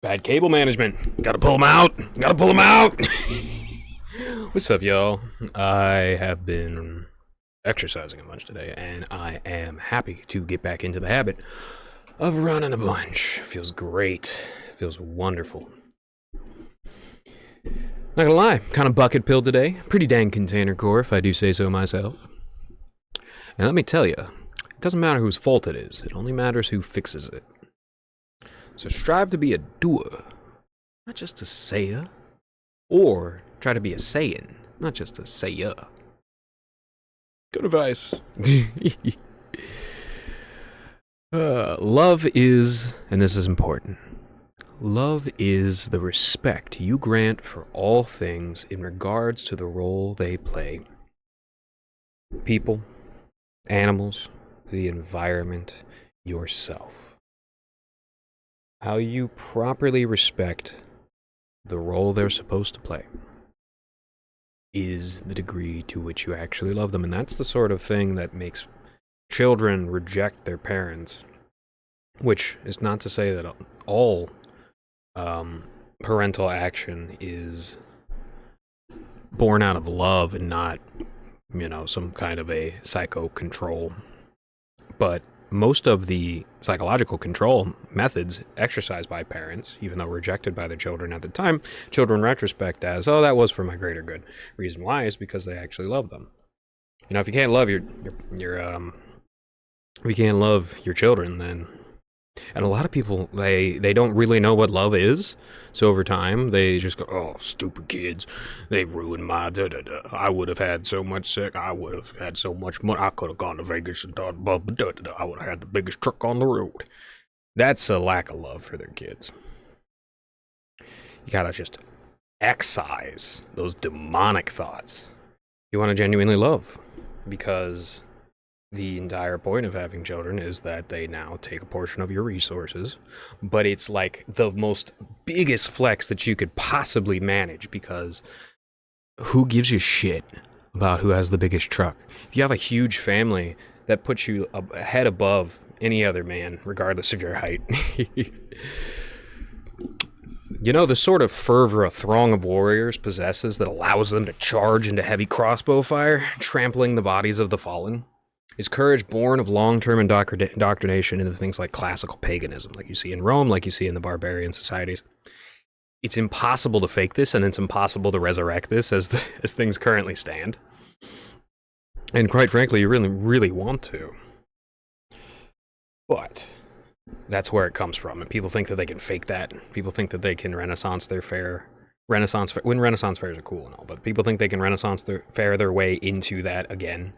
Bad cable management. Gotta pull them out. Gotta pull them out. What's up, y'all? I have been exercising a bunch today, and I am happy to get back into the habit of running a bunch. Feels great. Feels wonderful. Not gonna lie, kind of bucket pilled today. Pretty dang container core, if I do say so myself. And let me tell you, it doesn't matter whose fault it is. It only matters who fixes it. So strive to be a doer, not just a sayer. Or try to be a sayin', not just a sayer. Good advice. Love is, and this is important, love is the respect you grant for all things in regards to the role they play. People, animals, the environment, yourself. How you properly respect the role they're supposed to play is the degree to which you actually love them. And that's the sort of thing that makes children reject their parents, which is not to say that all parental action is born out of love and not, some kind of a psycho control. But most of the psychological control methods exercised by parents, even though rejected by their children at the time, children retrospect as, oh, that was for my greater good. Reason why is because they actually love them. If you can't love if you can't love your children, then, and a lot of people, they don't really know what love is. So over time, they just go, oh, stupid kids, they ruined my da-da-da. I would have had so much sex. I would have had so much money. I could have gone to Vegas and da-da-da. I would have had the biggest truck on the road. That's a lack of love for their kids. You gotta just excise those demonic thoughts. You want to genuinely love, because the entire point of having children is that they now take a portion of your resources, but it's like the most biggest flex that you could possibly manage, because who gives a shit about who has the biggest truck? If you have a huge family, that puts you a head above any other man, regardless of your height. The sort of fervor a throng of warriors possesses that allows them to charge into heavy crossbow fire, trampling the bodies of the fallen, is courage born of long-term indoctrination into things like classical paganism, like you see in Rome, like you see in the barbarian societies. It's impossible to fake this, and it's impossible to resurrect this as things currently stand. And quite frankly, you really, really want to. But that's where it comes from, and people think that they can fake that. People think that they can Renaissance their fair. When Renaissance fairs are cool and all, but people think they can Renaissance their way into that again.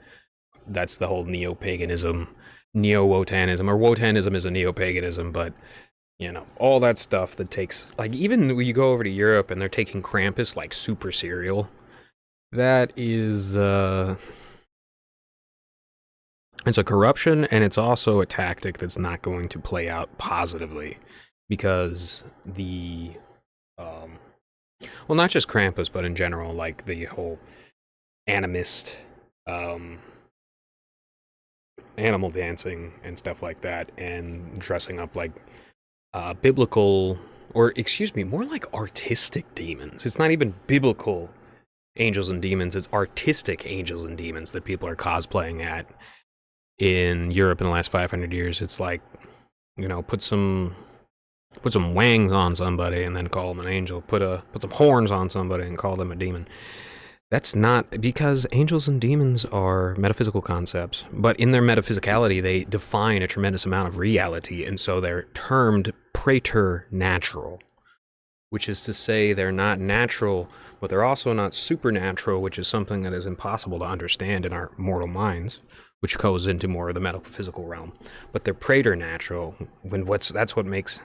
That's the whole neo-paganism, neo-Wotanism, or Wotanism is a neo-paganism, but, all that stuff that takes, like, even when you go over to Europe and they're taking Krampus like super cereal, that is, it's a corruption, and it's also a tactic that's not going to play out positively, because not just Krampus, but in general, like, the whole animist, animal dancing and stuff like that, and dressing up like biblical, or more like artistic demons. It's not even biblical angels and demons, it's artistic angels and demons that people are cosplaying at in Europe in the last 500 years. It's like, put some wangs on somebody and then call them an angel. Put some horns on somebody and call them a demon. That's not, because angels and demons are metaphysical concepts, but in their metaphysicality, they define a tremendous amount of reality, and so they're termed preternatural, which is to say they're not natural, but they're also not supernatural, which is something that is impossible to understand in our mortal minds, which goes into more of the metaphysical realm. But they're preternatural, that's what makes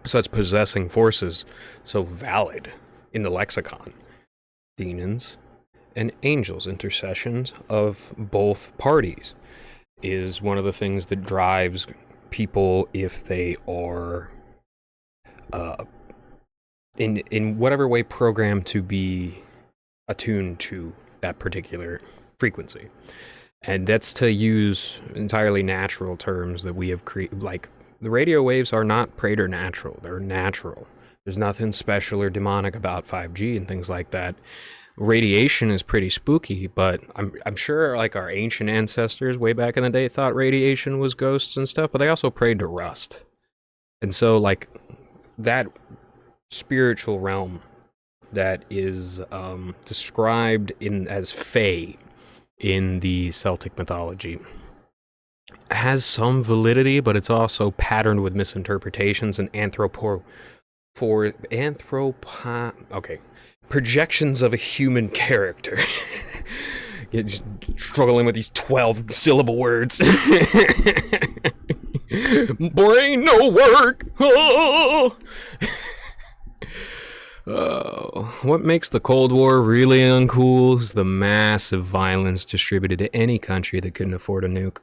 such possessing forces so valid in the lexicon. Demons and angels, intercessions of both parties, is one of the things that drives people if they are in whatever way programmed to be attuned to that particular frequency. And that's to use entirely natural terms that we have The radio waves are not preternatural. They're natural. There's nothing special or demonic about 5G and things like that. Radiation is pretty spooky, but I'm sure like our ancient ancestors way back in the day thought radiation was ghosts and stuff, but they also prayed to rust. And so like that spiritual realm that is described as Fae in the Celtic mythology has some validity, but it's also patterned with misinterpretations and projections of a human character. It's struggling with these 12 syllable words. Brain no work. Oh. What makes the Cold War really uncool is the massive violence distributed to any country that couldn't afford a nuke.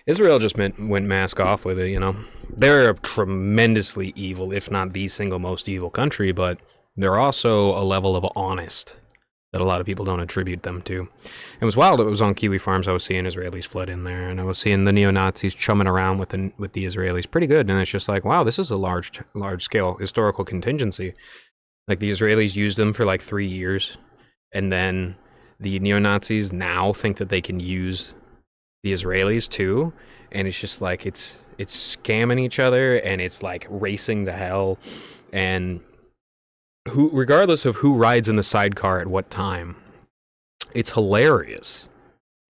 Israel just went mask off with it, you know. They're a tremendously evil, if not the single most evil country, but they're also a level of honest that a lot of people don't attribute them to. It was wild. It was on Kiwi farms. I was seeing Israelis flood in there, and I was seeing the neo-Nazis chumming around with the Israelis pretty good. And it's just like, wow, this is a large scale historical contingency. Like the Israelis used them for like 3 years, and then the neo-Nazis now think that they can use the Israelis too, and it's just like it's scamming each other, and it's like racing to hell, and regardless of who rides in the sidecar at what time, it's hilarious.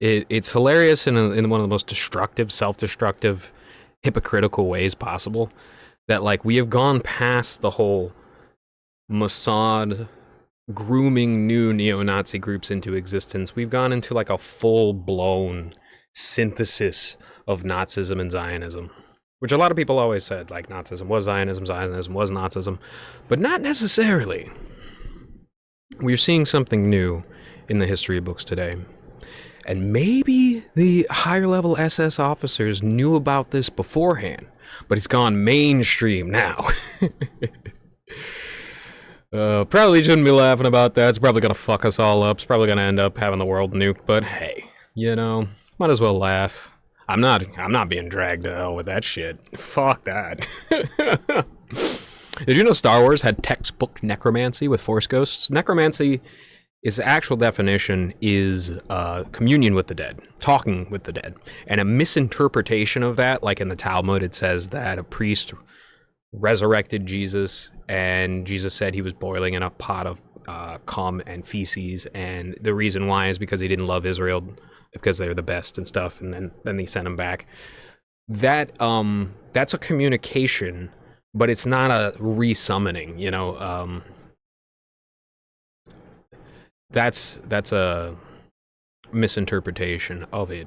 It's hilarious in one of the most destructive, self-destructive, hypocritical ways possible. That like we have gone past the whole Mossad grooming new neo-Nazi groups into existence. We've gone into like a full-blown synthesis of Nazism and Zionism, which a lot of people always said, like, Nazism was Zionism, Zionism was Nazism, but not necessarily. We're seeing something new in the history books today. And maybe the higher-level SS officers knew about this beforehand, but it's gone mainstream now. Probably shouldn't be laughing about that. It's probably going to fuck us all up. It's probably going to end up having the world nuked, but hey, you know, might as well laugh. I'm not being dragged to hell with that shit. Fuck that. Did you know Star Wars had textbook necromancy with Force ghosts? Necromancy, its actual definition is communion with the dead, talking with the dead. And a misinterpretation of that, like in the Talmud, it says that a priest resurrected Jesus, and Jesus said he was boiling in a pot of cum and feces, and the reason why is because he didn't love Israel because they're the best and stuff, and then he sent him back. That's a communication, but it's not a resummoning, you know. That's a misinterpretation of it.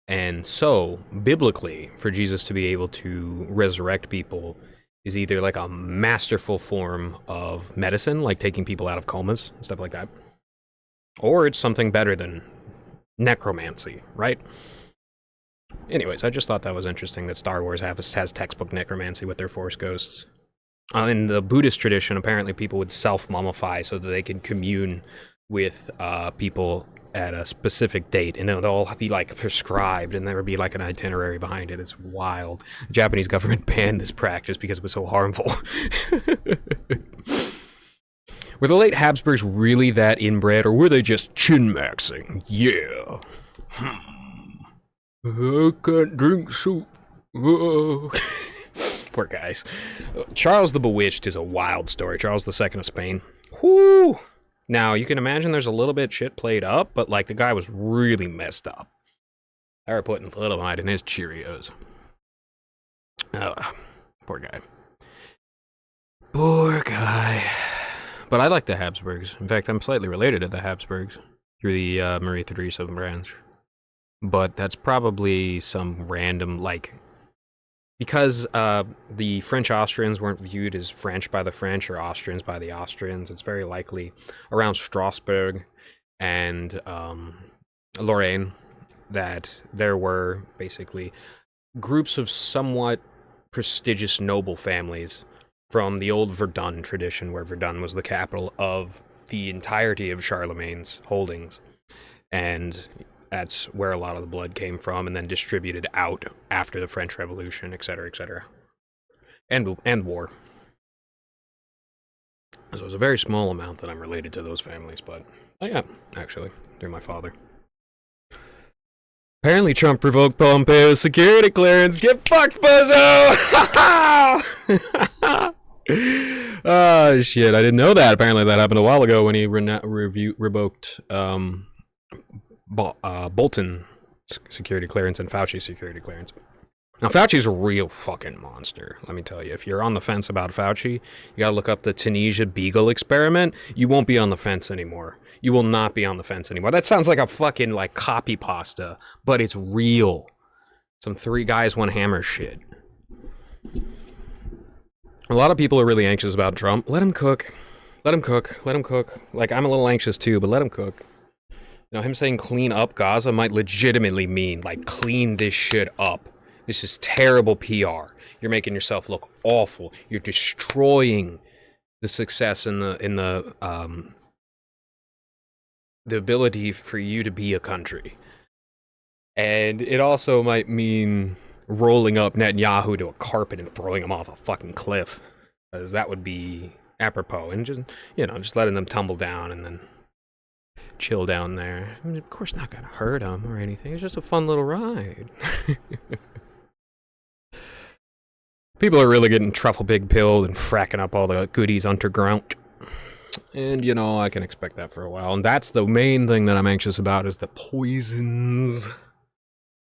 And so, biblically, for Jesus to be able to resurrect people is either like a masterful form of medicine, like taking people out of comas and stuff like that, or it's something better than necromancy, right? Anyways, I just thought that was interesting that Star Wars has textbook necromancy with their Force ghosts. In the Buddhist tradition, apparently people would self-mummify so that they could commune with people at a specific date, and it would all be like prescribed, and there would be like an itinerary behind it. It's wild. The Japanese government banned this practice because it was so harmful. Were the late Habsburgs really that inbred, or were they just chin-maxing? Yeah. I can't drink soup. Poor guys. Charles the Bewitched is a wild story. Charles II of Spain. Whoo! Now, you can imagine there's a little bit shit played up, but like the guy was really messed up. They were putting thalidomide in his Cheerios. Oh, poor guy. Poor guy. But I like the Habsburgs. In fact, I'm slightly related to the Habsburgs through the Marie Theresa branch. But that's probably some random, like, because the French-Austrians weren't viewed as French by the French or Austrians by the Austrians, it's very likely around Strasbourg and Lorraine that there were basically groups of somewhat prestigious noble families from the old Verdun tradition, where Verdun was the capital of the entirety of Charlemagne's holdings. And That's where a lot of the blood came from, and then distributed out after the French Revolution, etc., etc., and war. So it's a very small amount that I'm related to those families, but I am, actually, through my father. Apparently Trump provoked Pompeo's security clearance. Get fucked, bozo! Oh, shit, I didn't know that. Apparently that happened a while ago when he revoked Bolton security clearance and Fauci security clearance. Now, Fauci's a real fucking monster, let me tell you. If you're on the fence about Fauci, you gotta look up the Tunisia Beagle experiment. You won't be on the fence anymore. You will not be on the fence anymore. That sounds like a fucking, like, copy pasta, but it's real. Some 3 guys, 1 hammer shit. A lot of people are really anxious about Trump. Let him cook. Let him cook. Let him cook. Like, I'm a little anxious too, but let him cook. You know, him saying clean up Gaza might legitimately mean, like, clean this shit up. This is terrible PR. You're making yourself look awful. You're destroying the success in the ability for you to be a country. And it also might mean rolling up Netanyahu to a carpet and throwing him off a fucking cliff, because that would be apropos. And just, you know, just letting them tumble down and then chill down there. I mean, of course, not gonna hurt them or anything. It's just a fun little ride. People are really getting truffle big pilled and fracking up all the goodies underground. And, you know, I can expect that for a while. And that's the main thing that I'm anxious about, is the poisons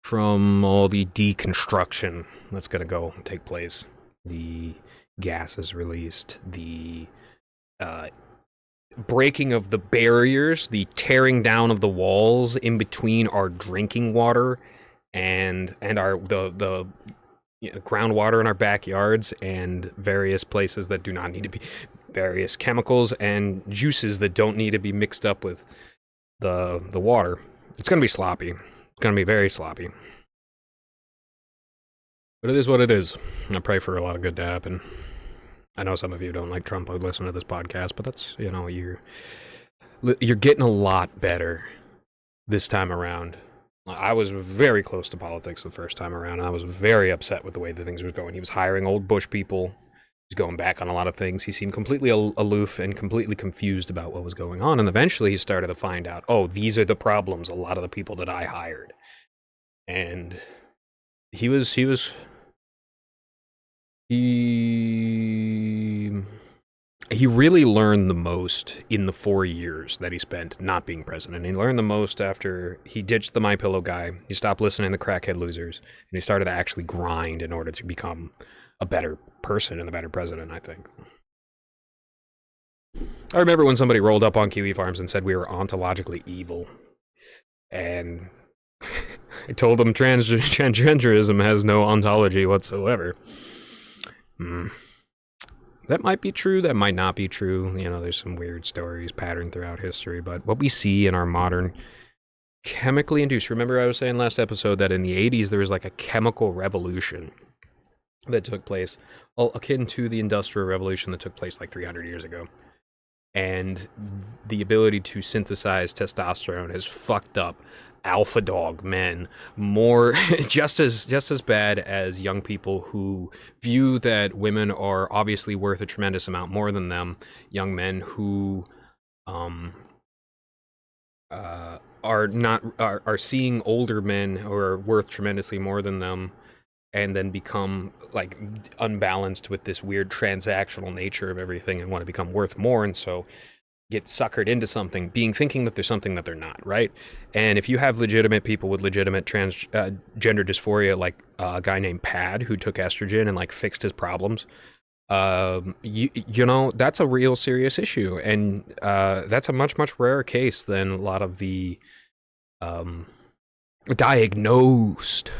from all the deconstruction that's going to go take place. The gases released, the breaking of the barriers, the tearing down of the walls in between our drinking water and our the groundwater in our backyards, and various places that do not need to be, various chemicals and juices that don't need to be mixed up with the water. It's going to be sloppy. It's going to be very sloppy. But it is what it is. I pray for a lot of good to happen. I know some of you don't like Trump who listen to this podcast, but that's, you know, you're getting a lot better this time around. I was very close to politics the first time around. I was very upset with the way that things were going. He was hiring old Bush people. He was going back on a lot of things. He seemed completely aloof and completely confused about what was going on. And eventually he started to find out, oh, these are the problems, a lot of the people that I hired. And he really learned the most in the 4 years that he spent not being president. He learned the most after he ditched the MyPillow guy. He stopped listening to crackhead losers, and he started to actually grind in order to become a better person and a better president, I think. I remember when somebody rolled up on Kiwi Farms and said we were ontologically evil. And I told them transgenderism has no ontology whatsoever. That might be true, that might not be true. You know, there's some weird stories patterned throughout history, but what we see in our modern chemically induced, remember I was saying last episode that in the 80s there was like a chemical revolution that took place, akin to the Industrial Revolution that took place like 300 years ago. And the ability to synthesize testosterone has fucked up alpha dog men more, just as bad as young people who view that women are obviously worth a tremendous amount more than them, young men who are seeing older men who are worth tremendously more than them, and then become like unbalanced with this weird transactional nature of everything and want to become worth more, and so get suckered into something, thinking that there's something that they're not, right? And if you have legitimate people with legitimate gender dysphoria, like a guy named Pad who took estrogen and like fixed his problems, you know, that's a real serious issue, and that's a much rarer case than a lot of the diagnosed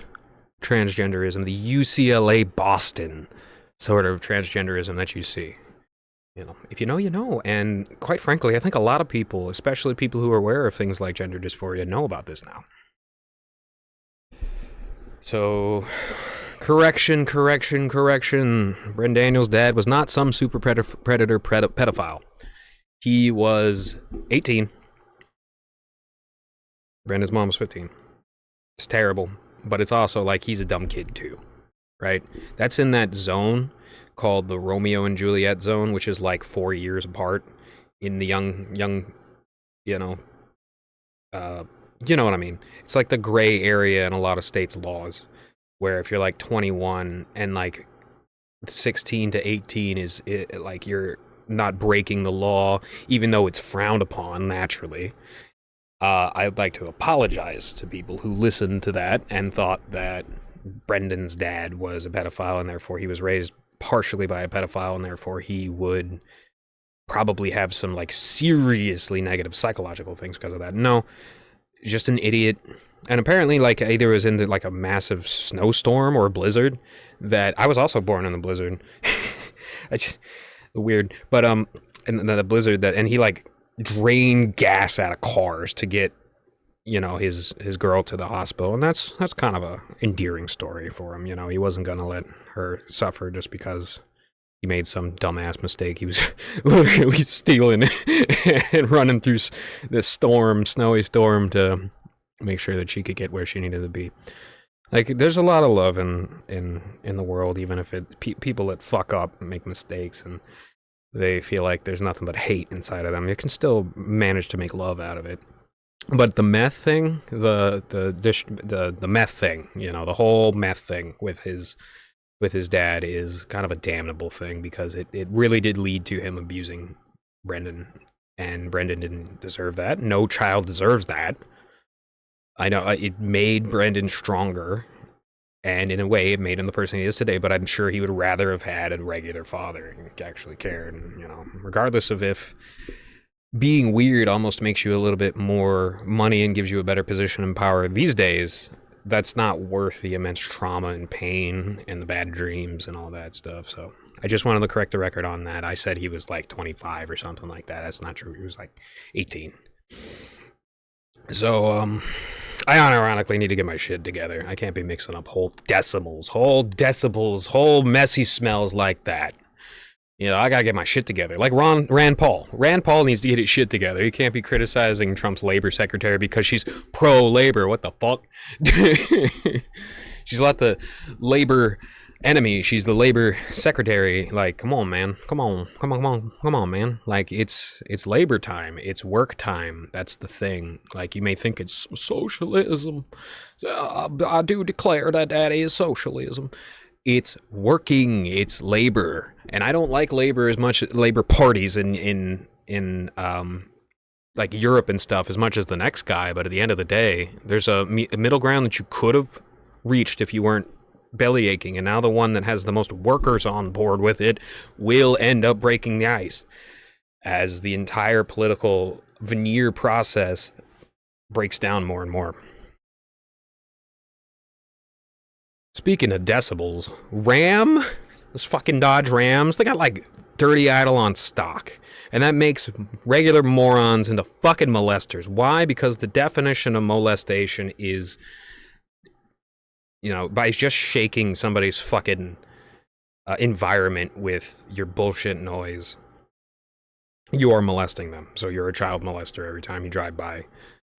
transgenderism, the UCLA Boston sort of transgenderism that you see. You know, if you know, you know. And quite frankly, I think a lot of people, especially people who are aware of things like gender dysphoria, know about this now. So, correction. Bren Daniels' dad was not some super predator pedophile. He was 18. Brendan's mom was 15. It's terrible, but it's also like he's a dumb kid too, right? That's in that zone called the Romeo and Juliet zone, which is like 4 years apart in the young, you know, you know what I mean. It's like the gray area in a lot of states' laws, where if you're like 21 and like 16 to 18 is like you're not breaking the law, even though it's frowned upon naturally. I'd like to apologize to people who listened to that and thought that Brendan's dad was a pedophile and therefore he was raised partially by a pedophile and therefore he would probably have some like seriously negative psychological things because of that. No, just an idiot. And apparently like either was into like a massive snowstorm or a blizzard that I was also born in the blizzard. It's weird. But and the blizzard that, and he like drain gas out of cars to get, you know, his girl to the hospital, and that's kind of a endearing story for him. You know, he wasn't gonna let her suffer just because he made some dumbass mistake. He was literally stealing and running through this snowy storm to make sure that she could get where she needed to be. Like, there's a lot of love in the world, even if people that fuck up and make mistakes and they feel like there's nothing but hate inside of them. You can still manage to make love out of it. But the meth thing, the meth thing, you know, the whole meth thing with his dad is kind of a damnable thing because it really did lead to him abusing Brendan, and Brendan didn't deserve that. No child deserves that. I know it made Brendan stronger, and in a way it made him the person he is today, but I'm sure he would rather have had a regular father and actually cared. And, you know, regardless of if being weird almost makes you a little bit more money and gives you a better position and power these days, that's not worth the immense trauma and pain and the bad dreams and all that stuff. So I just wanted to correct the record on that. I said he was like 25 or something like that. That's not true. He was like 18. So, I unironically need to get my shit together. I can't be mixing up whole decibels, whole messy smells like that. You know, I gotta get my shit together. Like Rand Paul. Rand Paul needs to get his shit together. He can't be criticizing Trump's labor secretary because she's pro-labor. What the fuck? She's not the labor enemy. She's the labor secretary. Like, come on, man. Come on, man. Like, it's labor time. It's work time. That's the thing. Like, you may think it's socialism. I do declare that is socialism. It's working. It's labor. And I don't like labor as much, labor parties in like Europe and stuff as much as the next guy. But at the end of the day, there's a middle ground that you could have reached if you weren't belly aching, and now the one that has the most workers on board with it will end up breaking the ice as the entire political veneer process breaks down more and more. Speaking of decibels, Ram, those fucking Dodge Rams, they got like Dirty Idol on stock, and that makes regular morons into fucking molesters. Why? Because the definition of molestation is, you know, by just shaking somebody's fucking environment with your bullshit noise, you are molesting them. So you're a child molester every time you drive by,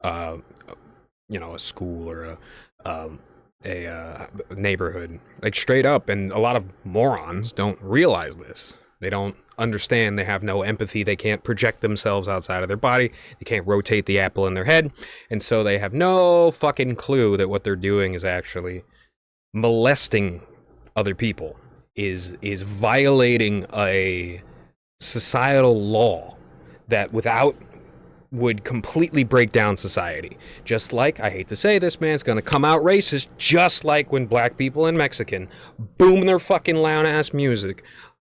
you know, a school or a neighborhood. Like, straight up. And a lot of morons don't realize this. They don't understand. They have no empathy. They can't project themselves outside of their body. They can't rotate the apple in their head. And so they have no fucking clue that what they're doing is actually molesting other people, is violating a societal law that without would completely break down society. Just like, I hate to say this, man, it's gonna come out racist, just like when black people and Mexican boom their fucking loud ass music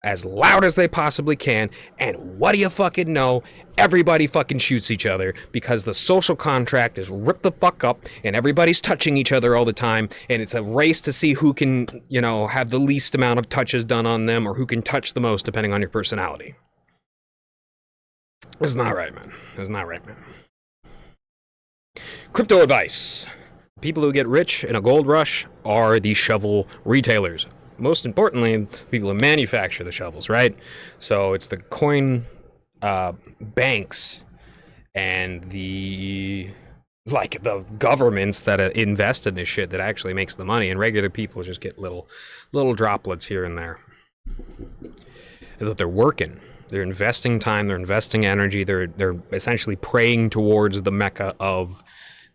as loud as they possibly can, and what do you fucking know? Everybody fucking shoots each other because the social contract is ripped the fuck up and everybody's touching each other all the time, and it's a race to see who can, you know, have the least amount of touches done on them or who can touch the most depending on your personality. It's not right, man. It's not right, man. Crypto advice. People who get rich in a gold rush are the shovel retailers. Most importantly, people who manufacture the shovels, right? So it's the coin banks and the like the governments that invest in this shit that actually makes the money, and regular people just get little droplets here and there. That they're working, they're investing time, they're investing energy, they're essentially praying towards the mecca of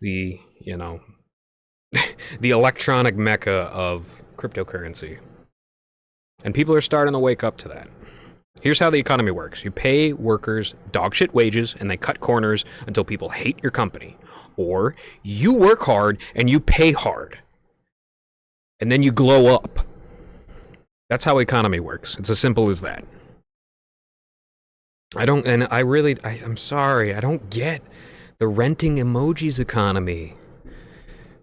the, you know, the electronic mecca of cryptocurrency. And people are starting to wake up to that. Here's how the economy works. You pay workers dogshit wages and they cut corners until people hate your company. Or you work hard and you pay hard. And then you glow up. That's how economy works. It's as simple as that. I'm sorry, I don't get the renting emojis economy.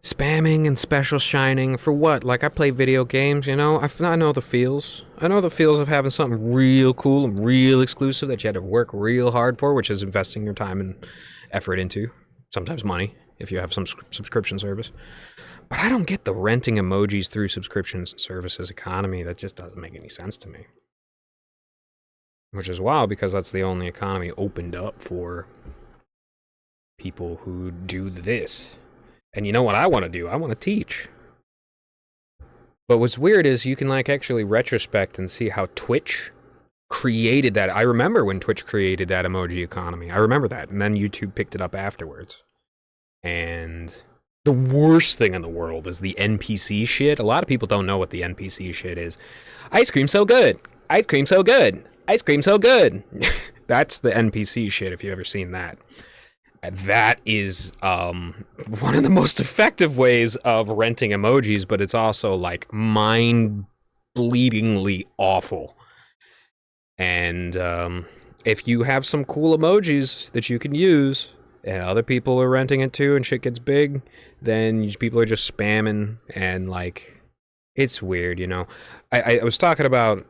Spamming and special shining for what? Like, I play video games, you know? I know the feels. I know the feels of having something real cool and real exclusive that you had to work real hard for, which is investing your time and effort into. Sometimes money, if you have some subscription service. But I don't get the renting emojis through subscription services economy. That just doesn't make any sense to me. Which is wild, because that's the only economy opened up for people who do this. And you know what I want to do? I want to teach. But what's weird is you can like actually retrospect and see how Twitch created that. I remember when Twitch created that emoji economy. I remember that. And then YouTube picked it up afterwards. And the worst thing in the world is the NPC shit. A lot of people don't know what the NPC shit is. Ice cream so good. Ice cream so good. Ice cream so good. That's the NPC shit, if you've ever seen that. That is one of the most effective ways of renting emojis, but it's also like mind-bleedingly awful. And if you have some cool emojis that you can use, and other people are renting it too, and shit gets big, then people are just spamming, and like, it's weird, you know? I was talking about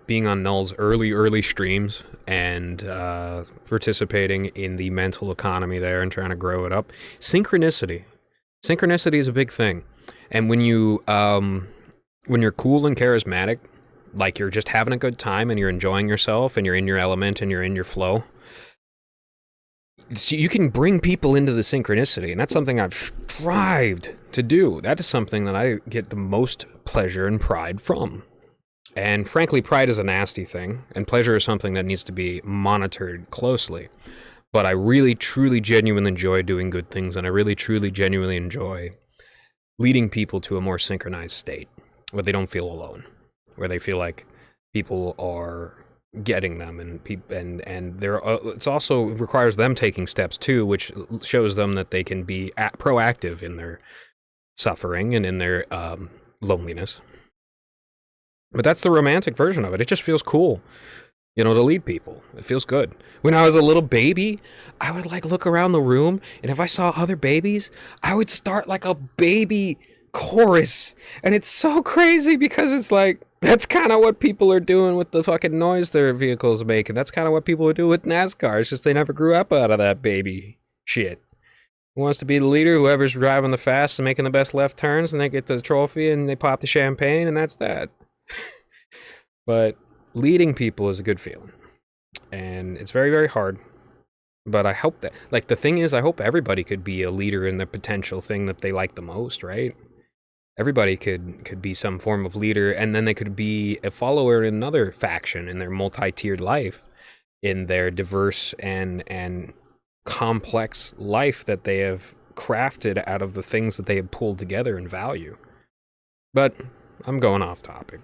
being on Null's early streams and participating in the mental economy there and trying to grow it up. Synchronicity is a big thing. And when you're cool and charismatic, like you're just having a good time and you're enjoying yourself and you're in your element and you're in your flow, so you can bring people into the synchronicity, and that's something I've strived to do. That is something that I get the most pleasure and pride from. And frankly, pride is a nasty thing, and pleasure is something that needs to be monitored closely. But I really, truly, genuinely enjoy doing good things, and I really, truly, genuinely enjoy leading people to a more synchronized state, where they don't feel alone, where they feel like people are getting them, and it also requires them taking steps too, which shows them that they can be proactive in their suffering and in their loneliness. But that's the romantic version of it. It just feels cool, you know, to lead people. It feels good. When I was a little baby, I would like look around the room, and if I saw other babies, I would start like a baby chorus. And it's so crazy, because it's like, that's kind of what people are doing with the fucking noise their vehicles make. And that's kind of what people are doing with NASCAR. It's just they never grew up out of that baby shit. Who wants to be the leader? Whoever's driving the fast and making the best left turns, and they get the trophy and they pop the champagne, and that's that. But leading people is a good feeling, and it's very, very hard. But I hope that, like, the thing is, I hope everybody could be a leader in the potential thing that they like the most, right? Everybody could be some form of leader, and then they could be a follower in another faction in their multi-tiered life, in their diverse and complex life that they have crafted out of the things that they have pulled together in value. But I'm going off topic.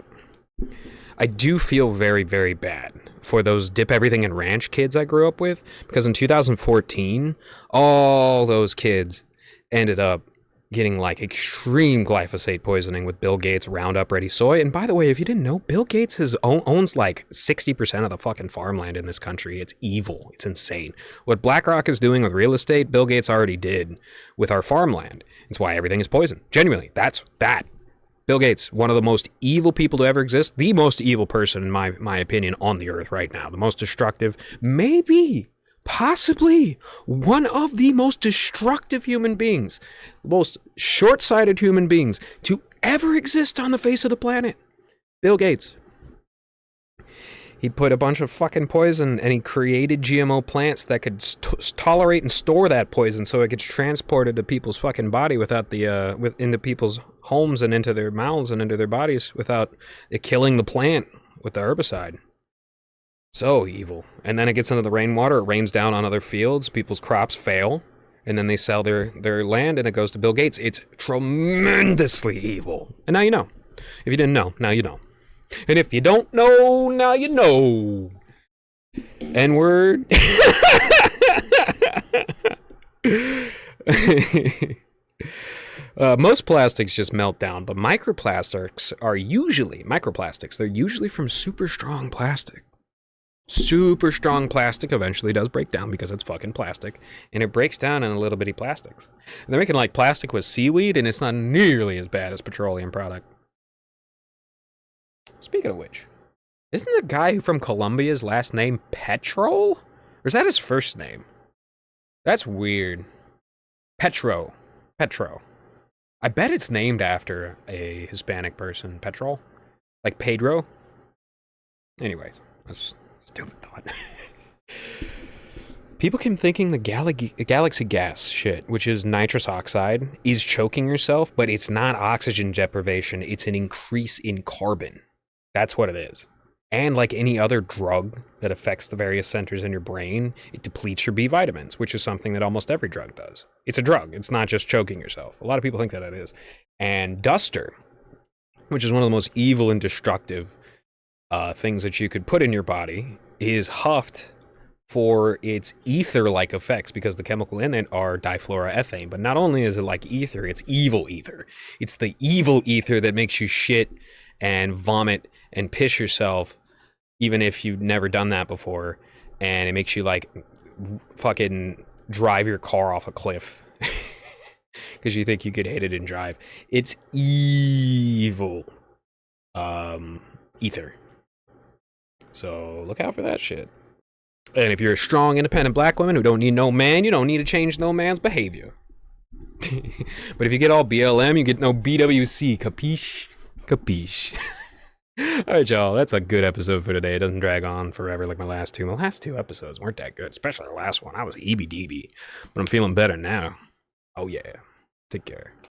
I do feel very, very bad for those dip everything in ranch kids I grew up with, because in 2014, all those kids ended up getting like extreme glyphosate poisoning with Bill Gates Roundup Ready soy. And by the way, if you didn't know, Bill Gates owns like 60% of the fucking farmland in this country. It's evil. It's insane. What BlackRock is doing with real estate, Bill Gates already did with our farmland. It's why everything is poison. Genuinely, that's that. Bill Gates, one of the most evil people to ever exist, the most evil person, in my opinion, on the earth right now, the most destructive, maybe, possibly, one of the most destructive human beings, the most short-sighted human beings to ever exist on the face of the planet, Bill Gates. He put a bunch of fucking poison, and he created GMO plants that could tolerate and store that poison, so it gets transported to people's fucking body without the into people's homes and into their mouths and into their bodies without it killing the plant with the herbicide. So evil. And then it gets into the rainwater. It rains down on other fields. People's crops fail, and then they sell their land, and it goes to Bill Gates. It's tremendously evil. And now you know. If you didn't know, now you know. And if you don't know, now you know. N-word. Most plastics just melt down, but microplastics are usually They're usually from super strong plastic. Super strong plastic eventually does break down because it's fucking plastic, and it breaks down in a little bitty plastics. And they're making like plastic with seaweed, and it's not nearly as bad as petroleum product. Speaking of which, isn't the guy from Colombia's last name Petrol? Or is that his first name? That's weird. Petro. I bet it's named after a Hispanic person. Petrol? Like Pedro? Anyway, that's a stupid thought. People keep thinking the galaxy gas shit, which is nitrous oxide, is choking yourself, but it's not oxygen deprivation. It's an increase in carbon. That's what it is. And like any other drug that affects the various centers in your brain, it depletes your B vitamins, which is something that almost every drug does. It's a drug. It's not just choking yourself. A lot of people think that it is. And Duster, which is one of the most evil and destructive things that you could put in your body, is huffed for its ether-like effects because the chemical in it are difluoroethane. But not only is it like ether, it's evil ether. It's the evil ether that makes you shit and vomit and piss yourself, even if you've never done that before, and it makes you like fucking drive your car off a cliff because you think you could hit it and drive. It's evil ether. So look out for that shit. And if you're a strong, independent black woman who don't need no man, you don't need to change no man's behavior. But if you get all BLM, you get no BWC. Capiche? Capiche. Alright, y'all, that's a good episode for today. It doesn't drag on forever like my last two. My last two episodes weren't that good, especially the last one. I was EBDB, but I'm feeling better now. Oh yeah. Take care.